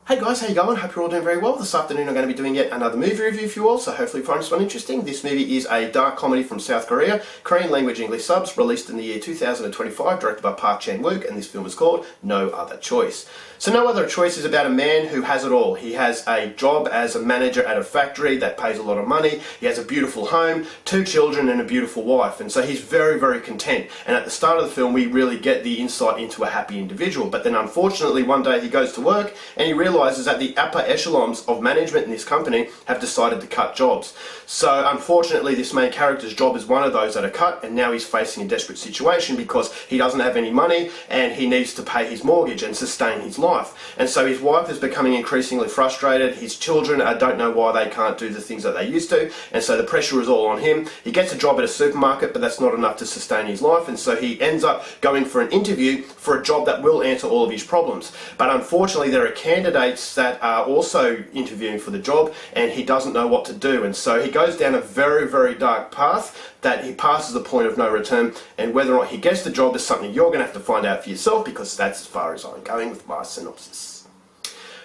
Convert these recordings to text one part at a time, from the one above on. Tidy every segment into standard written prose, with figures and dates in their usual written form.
Hey guys, how you going? Hope you're all doing very well. This afternoon I'm going to be doing yet another movie review for you all, so hopefully you find this one interesting. This movie is a dark comedy from South Korea, Korean language English subs, released in the year 2025, directed by Chan-wook, and this film is called No Other Choice. So No Other Choice is about a man who has it all. He has a job as a manager at a factory that pays a lot of money, he has a beautiful home, 2 children and a beautiful wife, and so he's very, very content. And at the start of the film we really get the insight into a happy individual, but then unfortunately one day he goes to work and he realises that the upper echelons of management in this company have decided to cut jobs. So unfortunately this main character's job is one of those that are cut, and now he's facing a desperate situation because he doesn't have any money and he needs to pay his mortgage and sustain his life. And so his wife is becoming increasingly frustrated, his children don't know why they can't do the things that they used to, and so the pressure is all on him. He gets a job at a supermarket, but that's not enough to sustain his life, and so he ends up going for an interview for a job that will answer all of his problems. But unfortunately there are candidates that are also interviewing for the job, and he doesn't know what to do, and so he goes down a very, very dark path that he passes the point of no return, and whether or not he gets the job is something you're going to have to find out for yourself, because that's as far as I'm going with my synopsis.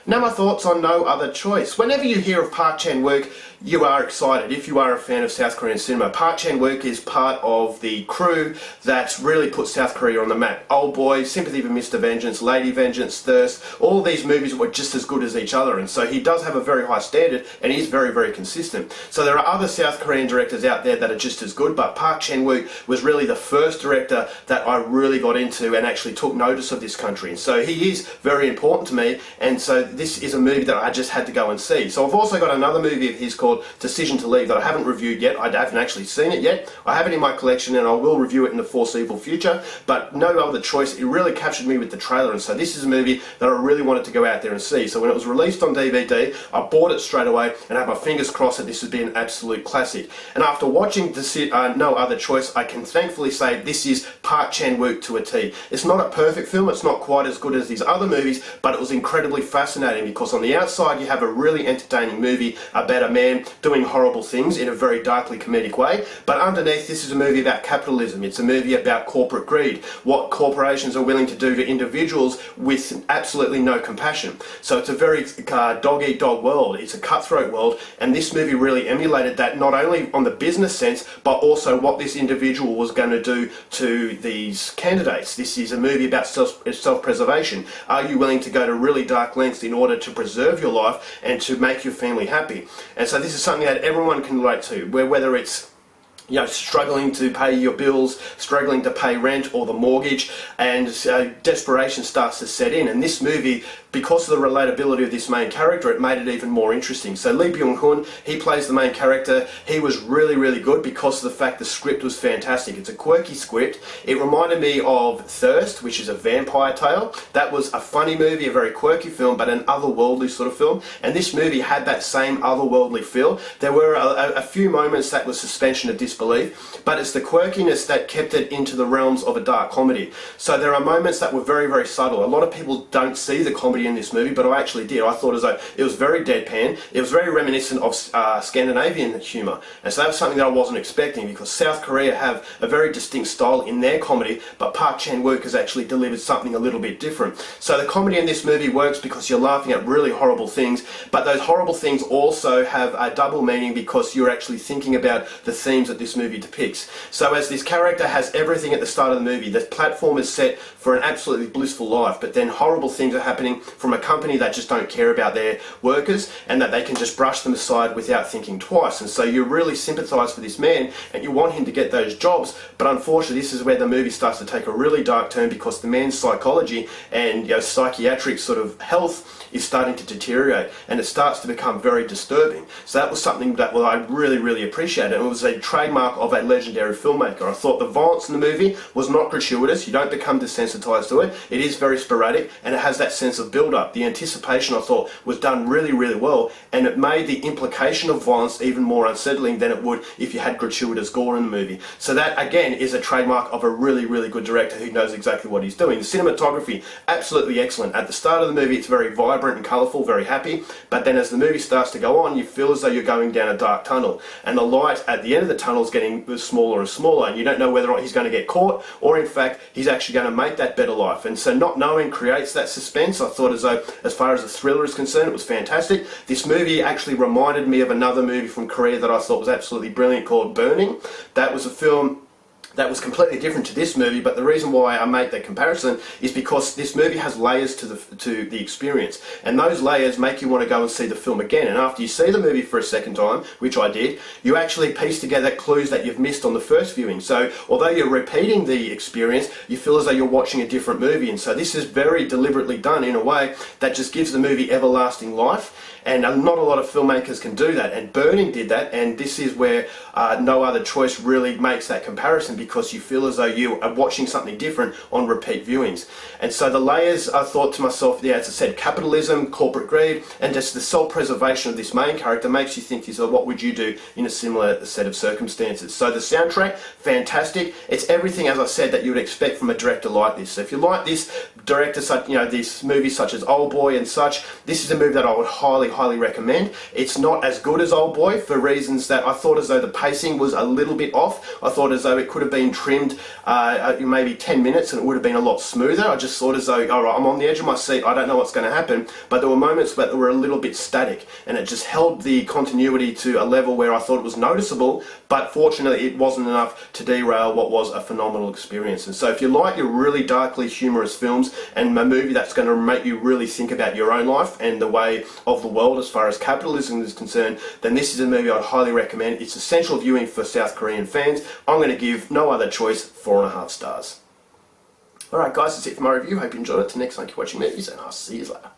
Now my thoughts on No Other Choice. Whenever you hear of Park Chan-wook, you are excited. If you are a fan of South Korean cinema, Park Chan-wook is part of the crew that really put South Korea on the map. Old Boy, Sympathy for Mr. Vengeance, Lady Vengeance, Thirst, all of these movies were just as good as each other, and so he does have a very high standard and he's very, very consistent. So there are other South Korean directors out there that are just as good, but Park Chan-wook was really the first director that I really got into and actually took notice of this country, and so he is very important to me, and so this is a movie that I just had to go and see. So I've also got another movie of his called Decision to Leave that I haven't reviewed yet. I haven't actually seen it yet. I have it in my collection and I will review it in the foreseeable future, but No Other Choice, it really captured me with the trailer, and so this is a movie that I really wanted to go out there and see. So when it was released on DVD, I bought it straight away and had my fingers crossed that this would be an absolute classic. And after watching No Other Choice, I can thankfully say this is Park Chan-wook to a T. It's not a perfect film, it's not quite as good as these other movies, but it was incredibly fascinating because on the outside you have a really entertaining movie about a man doing horrible things in a very darkly comedic way, but underneath this is a movie about capitalism. It's a movie about corporate greed, what corporations are willing to do to individuals with absolutely no compassion. So it's a very dog-eat-dog world. It's a cutthroat world, and this movie really emulated that, not only on the business sense but also what this individual was going to do to these candidates. This is a movie about self-preservation. Are you willing to go to really dark lengths in order to preserve your life and to make your family happy? And so this is something that everyone can relate to, whether it's struggling to pay your bills, struggling to pay rent or the mortgage, and desperation starts to set in. And this movie, because of the relatability of this main character, it made it even more interesting. So Byun-hun, he plays the main character. He was really, really good because of the fact the script was fantastic. It's a quirky script. It reminded me of Thirst, which is a vampire tale. That was a funny movie, a very quirky film, but an otherworldly sort of film. And this movie had that same otherworldly feel. There were a few moments that was suspension of disbelief, but it's the quirkiness that kept it into the realms of a dark comedy. So there are moments that were very, very subtle. A lot of people don't see the comedy in this movie, but I actually did. I thought as though it was very deadpan. It was very reminiscent of Scandinavian humour, and so that was something that I wasn't expecting, because South Korea have a very distinct style in their comedy, but Park Chan-wook has actually delivered something a little bit different. So the comedy in this movie works because you're laughing at really horrible things, but those horrible things also have a double meaning because you're actually thinking about the themes that this movie depicts. So as this character has everything at the start of the movie, the platform is set for an absolutely blissful life, but then horrible things are happening from a company that just don't care about their workers and that they can just brush them aside without thinking twice. And so you really sympathise for this man and you want him to get those jobs, but unfortunately this is where the movie starts to take a really dark turn, because the man's psychology and psychiatric sort of health is starting to deteriorate and it starts to become very disturbing. So that was something that I really, really appreciated, and it was a trademark of a legendary filmmaker. I thought the violence in the movie was not gratuitous. You don't become desensitized to it. It is very sporadic and it has that sense of build-up. The anticipation, I thought, was done really, really well, and it made the implication of violence even more unsettling than it would if you had gratuitous gore in the movie. So that again is a trademark of a really, really good director who knows exactly what he's doing. The cinematography, absolutely excellent. At the start of the movie it's very vibrant and colourful, very happy, but then as the movie starts to go on you feel as though you're going down a dark tunnel, and the light at the end of the tunnel is getting smaller and smaller, and you don't know whether or not he's going to get caught or in fact he's actually going to make that better life. And so not knowing creates that suspense. I thought thought as far as the thriller is concerned, it was fantastic. This movie actually reminded me of another movie from Korea that I thought was absolutely brilliant called Burning. That was a film that was completely different to this movie, but the reason why I make that comparison is because this movie has layers to the experience, and those layers make you want to go and see the film again. And after you see the movie for a second time, which I did, you actually piece together clues that you've missed on the first viewing. So although you're repeating the experience, you feel as though you're watching a different movie. And so this is very deliberately done in a way that just gives the movie everlasting life. And not a lot of filmmakers can do that, and Burning did that, and this is where No Other Choice really makes that comparison, because you feel as though you are watching something different on repeat viewings. And so the layers, I thought to myself, yeah, as I said, capitalism, corporate greed, and just the self-preservation of this main character makes you think, so what would you do in a similar set of circumstances? So the soundtrack, fantastic. It's everything, as I said, that you would expect from a director like this. So if you like this director, such, these movies such as Old Boy and such, this is a movie that I would highly recommend. It's not as good as Old Boy for reasons that I thought as though the pacing was a little bit off. I thought as though it could have been trimmed maybe 10 minutes and it would have been a lot smoother. I just thought as though, all right, I'm on the edge of my seat, I don't know what's going to happen, but there were moments that were a little bit static, and it just held the continuity to a level where I thought it was noticeable, but fortunately it wasn't enough to derail what was a phenomenal experience. And so if you like your really darkly humorous films and a movie that's going to make you really think about your own life and the way of the world as far as capitalism is concerned, then this is a movie I'd highly recommend. It's essential viewing for South Korean fans. I'm going to give No Other Choice 4.5 stars. Alright guys, that's it for my review. Hope you enjoyed it. Till next time, keep watching movies, and I'll see you later.